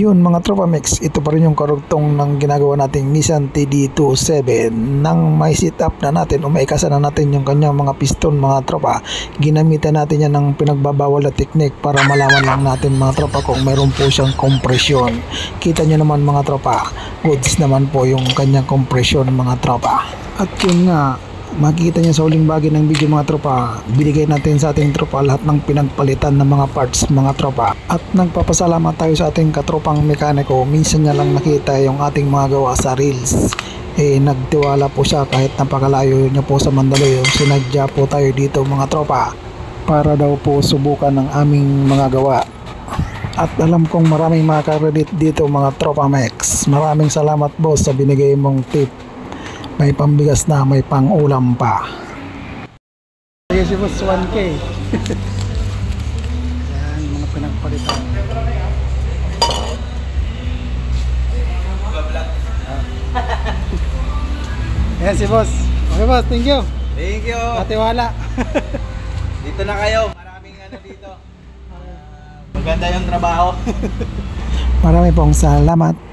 Yun mga tropa mix, ito pa rin yung karugtong ng ginagawa nating Nissan TD27 nang may setup na natin o may ikasa na natin yung kanyang mga piston mga tropa. Ginamitan natin yan ng pinagbabawal na technique para malaman lang natin mga tropa kung mayroon po siyang kompresyon. Kita nyo naman mga tropa, goods naman po yung kanyang kompresyon mga tropa. At yun nga, makikita niyo sa huling bahagi ng video mga tropa, binigay natin sa ating tropa lahat ng pinagpalitan ng mga parts mga tropa. At nagpapasalamat tayo sa ating katropang mekaniko, minsan niya lang nakita yung ating mga gawa sa reels. Nagtiwala po siya kahit napakalayo niya po sa Mandaluyong. Sinadya po tayo dito mga tropa para daw po subukan ng aming mga gawa. At alam kong maraming makaka-credit dito mga tropa Mex. Maraming salamat boss sa binigay mong tip. May pambigas na, may pang-ulam pa. Ayan si boss 1K. Ayan, mga pinagpalitan. Ayan si boss. Okay boss, thank you. Thank you. Katiwala. Dito na kayo. Maraming dito. Maganda yung trabaho. Marami pong salamat.